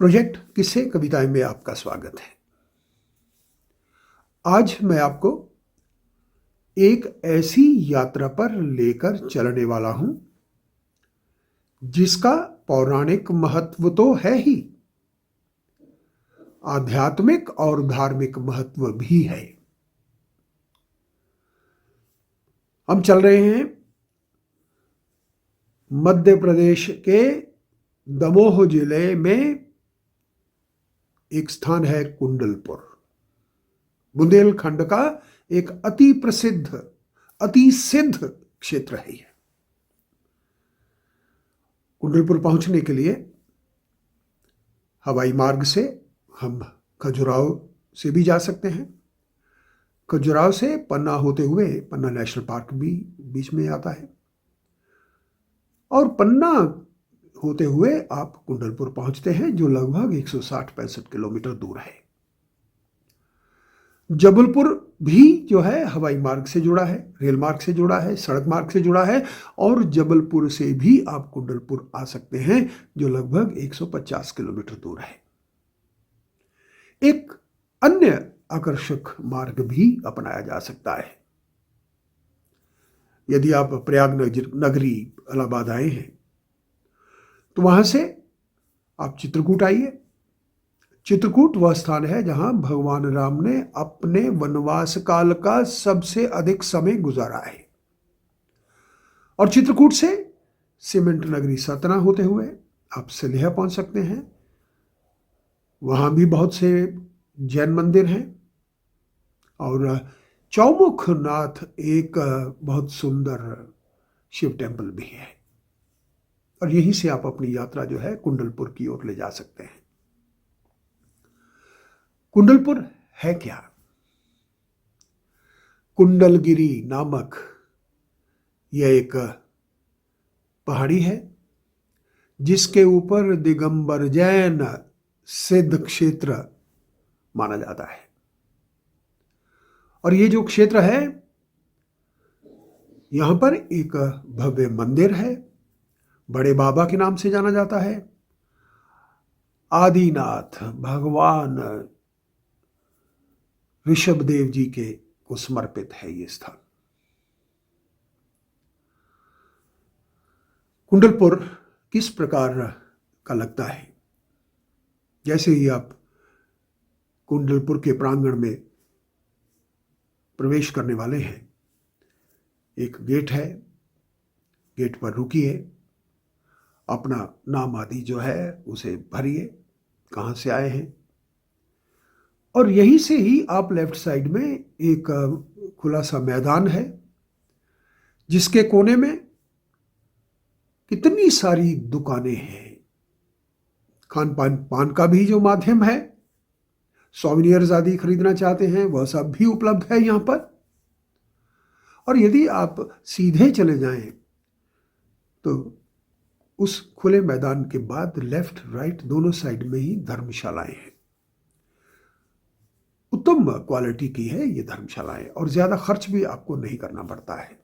Project किस्से कविताएं में आपका स्वागत है। आज मैं आपको एक ऐसी यात्रा पर लेकर चलने वाला हूं जिसका पौराणिक महत्व तो है ही, आध्यात्मिक और धार्मिक महत्व भी है। हम चल रहे हैं मध्य प्रदेश के दमोह जिले में। एक स्थान है कुंडलपुर, बुंदेलखंड का एक अति प्रसिद्ध अति सिद्ध क्षेत्र है। कुंडलपुर पहुंचने के लिए हवाई मार्ग से हम खजुराहो से भी जा सकते हैं। खजुराहो से पन्ना होते हुए पन्ना नेशनल पार्क भी बीच में आता है, और पन्ना होते हुए आप कुंडलपुर पहुंचते हैं, जो लगभग 160-65 किलोमीटर दूर है। जबलपुर भी जो है हवाई मार्ग से जुड़ा है, रेल मार्ग से जुड़ा है, सड़क मार्ग से जुड़ा है, और जबलपुर से भी आप कुंडलपुर आ सकते हैं, जो लगभग 150 किलोमीटर दूर है। एक अन्य आकर्षक मार्ग भी अपनाया जा सकता है। यदि आप प्रयाग नगरी इलाहाबाद आए हैं तो वहां से आप चित्रकूट आइए। चित्रकूट वह स्थान है जहां भगवान राम ने अपने वनवास काल का सबसे अधिक समय गुजारा है। और चित्रकूट से सीमेंट नगरी सतना होते हुए आप सलिया पहुंच सकते हैं। वहां भी बहुत से जैन मंदिर हैं, और चौमुखनाथ एक बहुत सुंदर शिव टेम्पल भी है। और यहीं से आप अपनी यात्रा जो है कुंडलपुर की ओर ले जा सकते हैं। कुंडलपुर है क्या? कुंडलगिरी नामक यह एक पहाड़ी है जिसके ऊपर दिगंबर जैन सिद्ध क्षेत्र माना जाता है। और ये जो क्षेत्र है, यहां पर एक भव्य मंदिर है, बड़े बाबा के नाम से जाना जाता है। आदिनाथ भगवान ऋषभदेव जी के को समर्पित है ये स्थान। कुंडलपुर किस प्रकार का लगता है? जैसे ही आप कुंडलपुर के प्रांगण में प्रवेश करने वाले हैं, एक गेट है, गेट पर रुकिए, अपना नाम आदि जो है उसे भरिए, कहाँ से आए हैं, और यहीं से ही आप लेफ्ट साइड में एक खुला सा मैदान है जिसके कोने में कितनी सारी दुकानें हैं। खान पान का भी जो माध्यम है, सोवेनियर्स आदि खरीदना चाहते हैं, वह सब भी उपलब्ध है यहाँ पर। और यदि आप सीधे चले जाएं तो उस खुले मैदान के बाद लेफ्ट राइट दोनों साइड में ही धर्मशालाएं हैं। उत्तम क्वालिटी की है ये धर्मशालाएं, और ज्यादा खर्च भी आपको नहीं करना पड़ता है।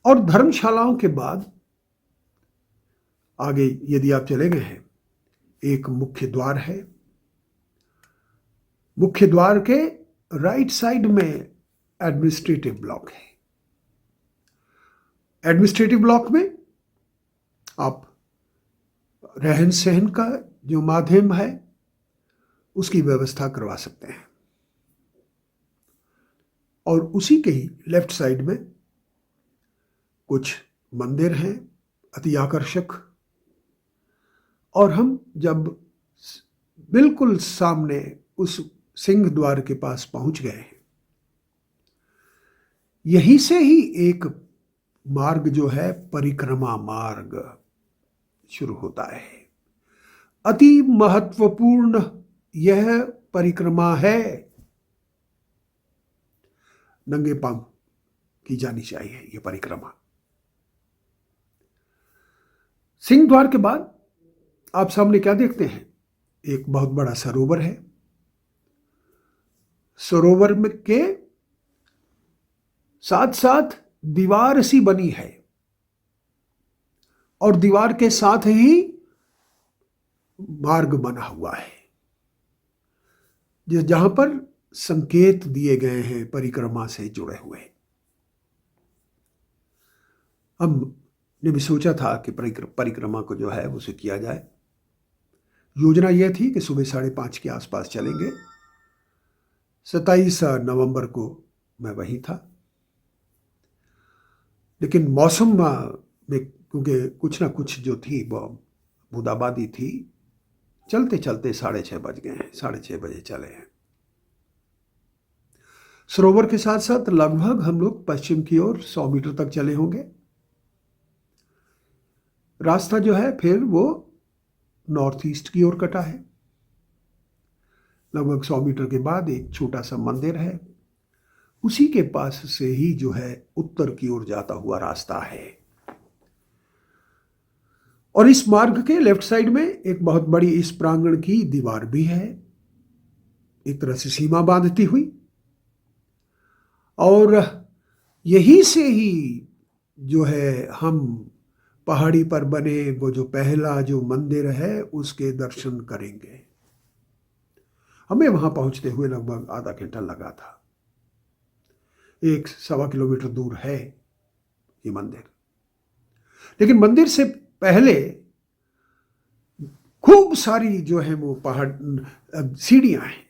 और धर्मशालाओं के बाद आगे यदि आप चले गए हैं, एक मुख्य द्वार है। मुख्य द्वार के राइट साइड में एडमिनिस्ट्रेटिव ब्लॉक है। एडमिनिस्ट्रेटिव ब्लॉक में आप रहन सहन का जो माध्यम है उसकी व्यवस्था करवा सकते हैं। और उसी के ही लेफ्ट साइड में कुछ मंदिर हैं अति आकर्षक। और हम जब बिल्कुल सामने उस सिंह द्वार के पास पहुंच गए हैं, यहीं से ही एक मार्ग जो है परिक्रमा मार्ग शुरू होता है। अति महत्वपूर्ण यह परिक्रमा है, नंगे पांव की जानी चाहिए यह परिक्रमा। सिंह द्वार के बाद आप सामने क्या देखते हैं? एक बहुत बड़ा सरोवर है। सरोवर में के साथ साथ दीवार सी बनी है, और दीवार के साथ ही मार्ग बना हुआ है, जहां पर संकेत दिए गए हैं परिक्रमा से जुड़े हुए। हमने भी सोचा था कि परिक्रमा को जो है उसे किया जाए। योजना यह थी कि सुबह 5:30 के आसपास चलेंगे। 27 नवंबर को मैं वहीं था, लेकिन मौसम में क्योंकि कुछ ना कुछ जो थी वो बूंदाबांदी थी, चलते चलते 6:30 बज गए हैं। 6:30 बजे चले हैं। सरोवर के साथ साथ लगभग हम लोग पश्चिम की ओर 100 मीटर तक चले होंगे। रास्ता जो है फिर वो नॉर्थ ईस्ट की ओर कटा है। लगभग 100 मीटर के बाद एक छोटा सा मंदिर है, उसी के पास से ही जो है उत्तर की ओर जाता हुआ रास्ता है। और इस मार्ग के लेफ्ट साइड में एक बहुत बड़ी इस प्रांगण की दीवार भी है, एक तरह से सीमा बांधती हुई। और यहीं से ही जो है हम पहाड़ी पर बने वो जो पहला जो मंदिर है उसके दर्शन करेंगे। हमें वहां पहुंचते हुए लगभग आधा घंटा लगा था। 1-1.25 किलोमीटर दूर है ये मंदिर, लेकिन मंदिर से पहले खूब सारी जो है वो पहाड़ सीढ़ियां हैं।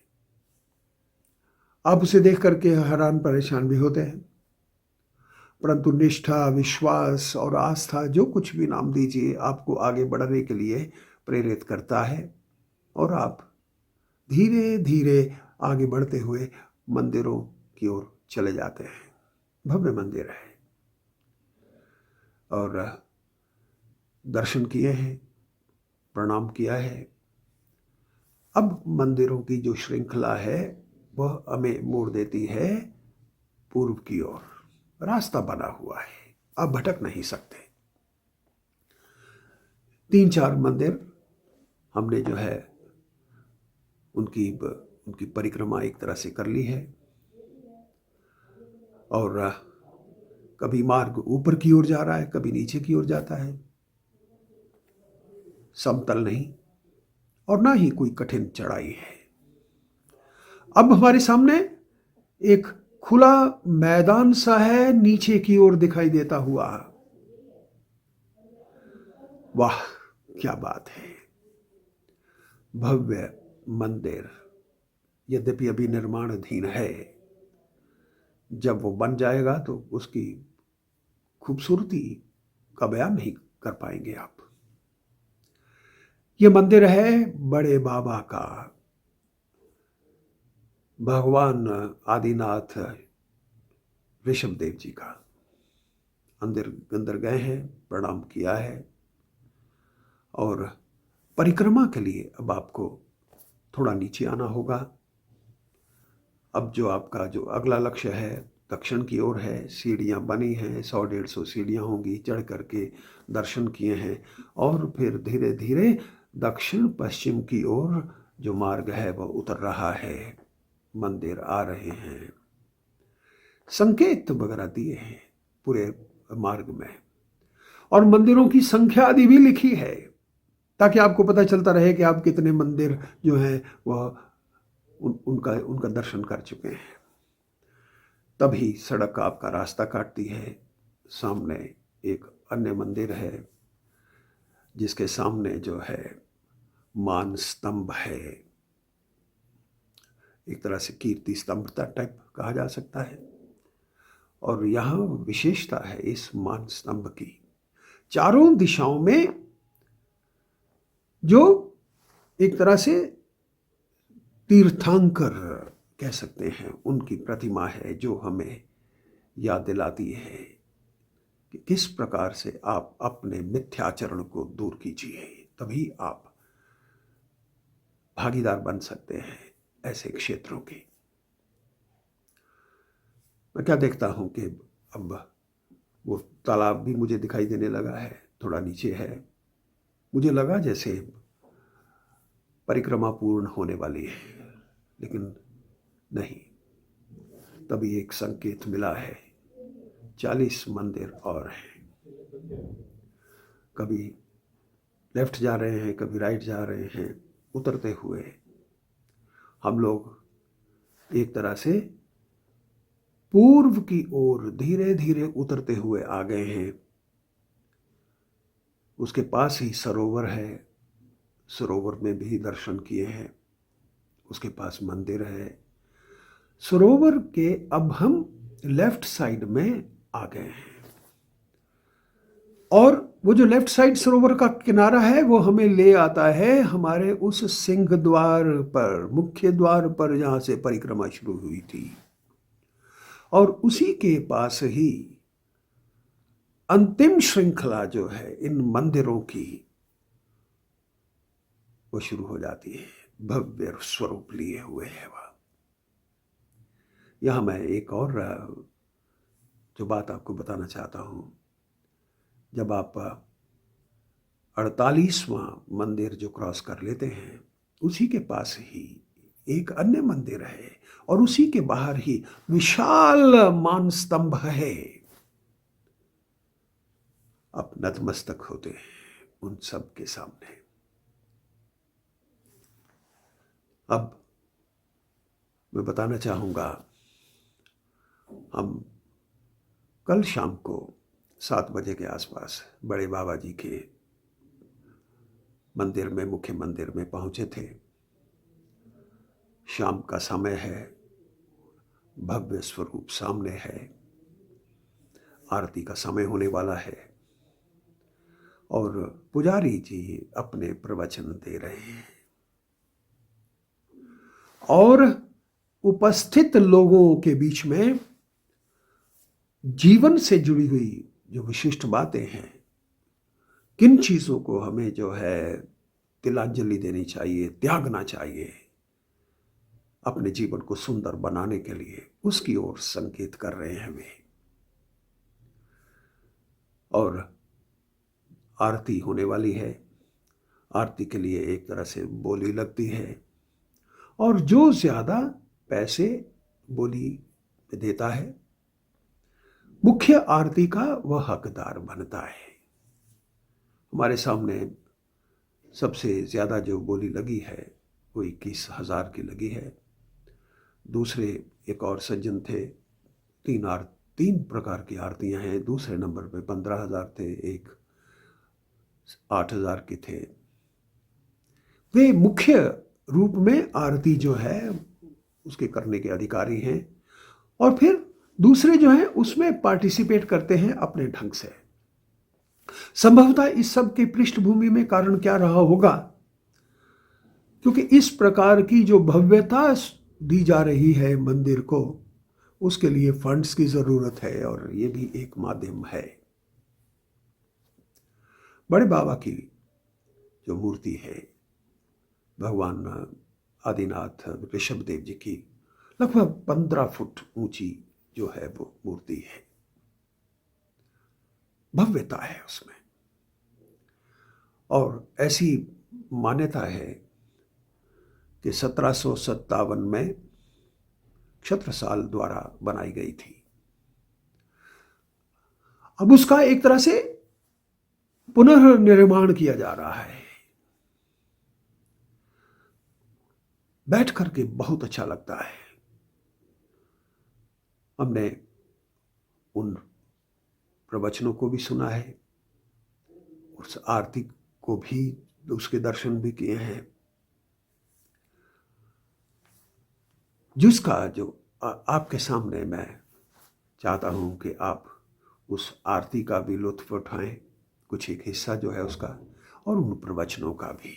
आप उसे देख करके हैरान परेशान भी होते हैं, परंतु निष्ठा, विश्वास और आस्था, जो कुछ भी नाम दीजिए, आपको आगे बढ़ने के लिए प्रेरित करता है। और आप धीरे धीरे आगे बढ़ते हुए मंदिरों की ओर चले जाते हैं। भव्य मंदिर है और दर्शन किए हैं, प्रणाम किया है। अब मंदिरों की जो श्रृंखला है वह हमें मोड़ देती है पूर्व की ओर। रास्ता बना हुआ है, आप भटक नहीं सकते। 3-4 मंदिर हमने जो है उनकी परिक्रमा एक तरह से कर ली है। और कभी मार्ग ऊपर की ओर जा रहा है, कभी नीचे की ओर जाता है। समतल नहीं और ना ही कोई कठिन चढ़ाई है। अब हमारे सामने एक खुला मैदान सा है, नीचे की ओर दिखाई देता हुआ। वाह, क्या बात है! भव्य मंदिर, यद्यपि अभी निर्माणाधीन है। जब वो बन जाएगा तो उसकी खूबसूरती का बयान नहीं कर पाएंगे आप। ये मंदिर है बड़े बाबा का, भगवान आदिनाथ ऋषभदेव जी का। अंदर गए हैं, प्रणाम किया है। और परिक्रमा के लिए अब आपको थोड़ा नीचे आना होगा। अब जो आपका जो अगला लक्ष्य है दक्षिण की ओर है। सीढ़ियाँ बनी हैं, 100-150 सीढ़ियाँ होंगी। चढ़ करके दर्शन किए हैं और फिर धीरे धीरे दक्षिण पश्चिम की ओर जो मार्ग है वह उतर रहा है। मंदिर आ रहे हैं, संकेत वगैरह दिए हैं पूरे मार्ग में, और मंदिरों की संख्या आदि भी लिखी है ताकि आपको पता चलता रहे कि आप कितने मंदिर जो हैं वह उनका दर्शन कर चुके हैं। तभी सड़क आपका रास्ता काटती है। सामने एक अन्य मंदिर है जिसके सामने जो है मान स्तंभ है, एक तरह से कीर्ति स्तंभ टाइप कहा जा सकता है। और यहाँ विशेषता है इस मान स्तंभ की, चारों दिशाओं में जो एक तरह से तीर्थंकर कह सकते हैं उनकी प्रतिमा है, जो हमें याद दिलाती है कि किस प्रकार से आप अपने मिथ्याचरण को दूर कीजिए, तभी आप भागीदार बन सकते हैं ऐसे क्षेत्रों की। मैं क्या देखता हूं कि अब वो तालाब भी मुझे दिखाई देने लगा है, थोड़ा नीचे है। मुझे लगा जैसे परिक्रमा पूर्ण होने वाली है, लेकिन नहीं। तभी एक संकेत मिला है, 40 मंदिर और हैं। कभी लेफ्ट जा रहे हैं, कभी राइट जा रहे हैं, उतरते हुए हम लोग एक तरह से पूर्व की ओर धीरे धीरे उतरते हुए आ गए हैं। उसके पास ही सरोवर है, सरोवर में भी दर्शन किए हैं। उसके पास मंदिर है। सरोवर के अब हम लेफ्ट साइड में आ गए हैं और वो जो लेफ्ट साइड सरोवर का किनारा है वो हमें ले आता है हमारे उस सिंह द्वार पर, मुख्य द्वार पर, जहां से परिक्रमा शुरू हुई थी। और उसी के पास ही अंतिम श्रृंखला जो है इन मंदिरों की, वो शुरू हो जाती है। भव्य स्वरूप लिए हुए है वह। यहां मैं एक और जो बात आपको बताना चाहता हूं, जब आप 48वां मंदिर जो क्रॉस कर लेते हैं, उसी के पास ही एक अन्य मंदिर है और उसी के बाहर ही विशाल मान स्तंभ है। आप नतमस्तक होते हैं उन सब के सामने। अब मैं बताना चाहूंगा, हम कल शाम को 7 बजे के आसपास बड़े बाबा जी के मंदिर में, मुख्य मंदिर में पहुंचे थे। शाम का समय है, भव्य स्वरूप सामने है, आरती का समय होने वाला है और पुजारी जी अपने प्रवचन दे रहे हैं और उपस्थित लोगों के बीच में जीवन से जुड़ी हुई जो विशिष्ट बातें हैं, किन चीज़ों को हमें जो है तिलांजलि देनी चाहिए, त्यागना चाहिए अपने जीवन को सुंदर बनाने के लिए, उसकी ओर संकेत कर रहे हैं वे। और आरती होने वाली है। आरती के लिए एक तरह से बोली लगती है और जो ज़्यादा पैसे बोली में देता है, मुख्य आरती का वह हकदार बनता है। हमारे सामने सबसे ज़्यादा जो बोली लगी है वो 21,000 की लगी है। दूसरे एक और सज्जन थे, 3 प्रकार की आरतियां हैं। दूसरे नंबर पे 15,000 थे, एक 8,000 के थे। वे मुख्य रूप में आरती जो है उसके करने के अधिकारी हैं और फिर दूसरे जो हैं उसमें पार्टिसिपेट करते हैं अपने ढंग से। संभवतः इस सब की पृष्ठभूमि में कारण क्या रहा होगा, क्योंकि इस प्रकार की जो भव्यता दी जा रही है मंदिर को, उसके लिए फंड्स की जरूरत है और ये भी एक माध्यम है। बड़े बाबा की जो मूर्ति है, भगवान आदिनाथ ऋषभदेव जी की, लगभग 15 फुट ऊंची जो है वो मूर्ति है। भव्यता है उसमें और ऐसी मान्यता है कि 1757 में क्षत्रसाल द्वारा बनाई गई थी। अब उसका एक तरह से पुनर्निर्माण किया जा रहा है। बैठ करके बहुत अच्छा लगता है। हमने उन प्रवचनों को भी सुना है, उस आरती को भी, उसके दर्शन भी किए हैं, जिसका जो आपके सामने मैं चाहता हूं कि आप उस आरती का भी लुत्फ उठाएं, कुछ एक हिस्सा जो है उसका, और उन प्रवचनों का भी।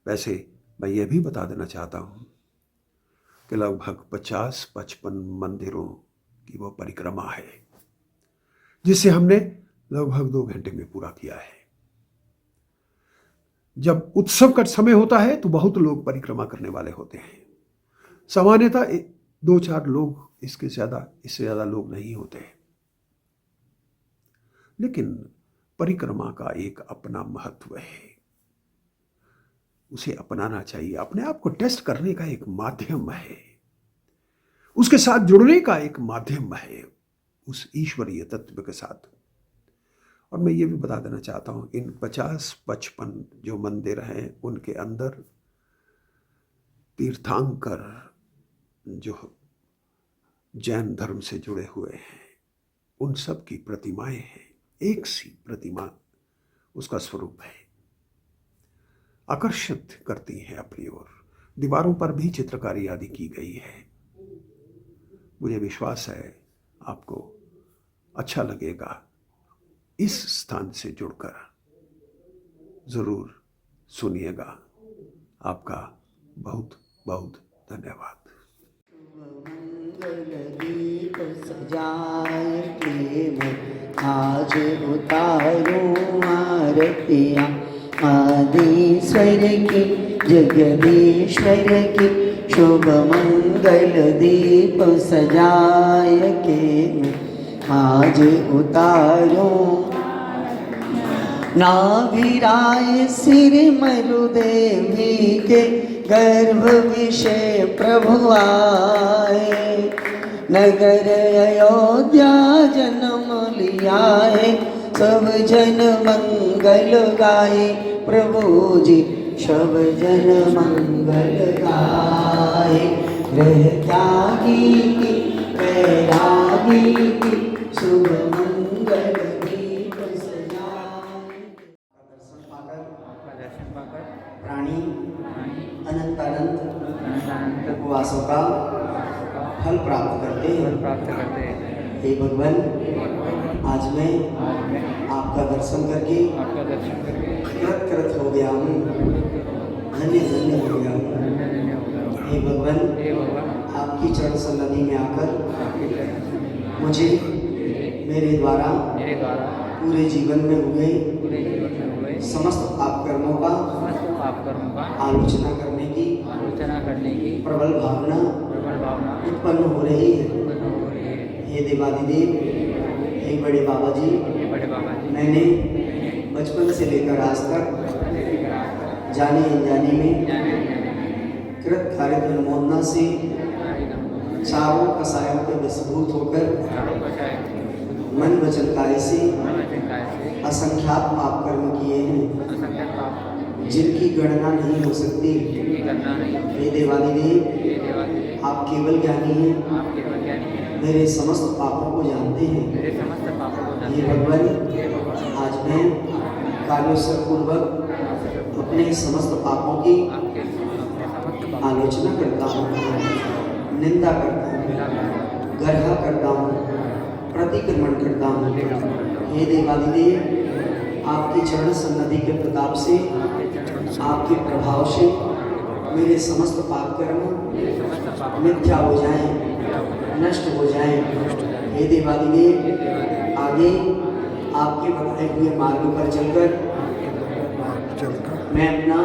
वैसे मैं ये भी बता देना चाहता हूं कि लगभग 50-55 मंदिरों की वो परिक्रमा है, जिसे हमने लगभग 2 घंटे में पूरा किया है। जब उत्सव का समय होता है तो बहुत लोग परिक्रमा करने वाले होते हैं। सामान्यतः 2-4 लोग, इससे ज्यादा लोग नहीं होते। लेकिन परिक्रमा का एक अपना महत्व है, उसे अपनाना चाहिए। अपने आप को टेस्ट करने का एक माध्यम है, उसके साथ जुड़ने का एक माध्यम है, उस ईश्वरीय तत्व के साथ। और मैं ये भी बता देना चाहता हूँ, इन 50-55 जो मंदिर हैं उनके अंदर तीर्थंकर जो जैन धर्म से जुड़े हुए हैं उन सब की प्रतिमाएं हैं। एक सी प्रतिमा उसका स्वरूप है, आकर्षित करती हैं अपनी ओर। दीवारों पर भी चित्रकारी आदि की गई है। मुझे विश्वास है आपको अच्छा लगेगा। इस स्थान से जुड़कर जरूर सुनिएगा। आपका बहुत बहुत धन्यवाद। दीप सजाए प्रेम आज उतारूं आरतियाँ आदिश्वर की जगदीश्वर की शुभ मंगल दीप सजाए के आज उतारूं नाभिराय सिर मरुदेवी के गर्भ विषय प्रभु आए नगर अयोध्या जन्म लियाए सब जन मंगल गाए प्रभु जी सब जन मंगल गाए रह त्यागी की वैरागी की शुभ मंगल दीप सजाए। दर्शन पाकर प्राणी अनंत उपवासों का फल प्राप्त करते हैं। हे भगवान, आज मैं आपका दर्शन करके कृत हो गया हूँ, धन्य धन्य हो गया हूँ। हे भगवान, आपकी चरण सन्निधि में आकर मुझे मेरे द्वारा पूरे जीवन में हुए समस्त पाप कर्मों का आलोचना करने की प्रबल भावना उत्पन्न हो रही है। हे देवादिदेव, हे बड़े बाबा जी, मैंने बचपन से लेकर आज तक जाने अनजाने में कृत कार्य अनुमोदना से चारों कसायों के वशीभूत होकर मन वचन काय से असंख्यात पाप कर्म किए हैं जिनकी गणना नहीं हो सकती। हे देवादिदेव, आप केवल ज्ञानी हैं, मेरे समस्त पापों को जानते हैं। हे भगवान, आज मैं कालोत्सव पूर्वक अपने समस्त पापों की आलोचना करता हूँ, निंदा करता हूँ, गर्हा करता हूँ, प्रतिक्रमण करता हूँ। हे देवादिदेव, आपकी चरण सन्निधि के प्रताप से, आपके प्रभाव से मेरे समस्त पाप कर्म मिथ्या हो जाएं, नष्ट हो जाएं। हे देवादिदेव, आगे आपके बताए हुए मार्ग पर चलकर मैं अपना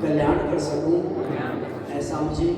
कल्याण कर सकूं, ऐसा मुझे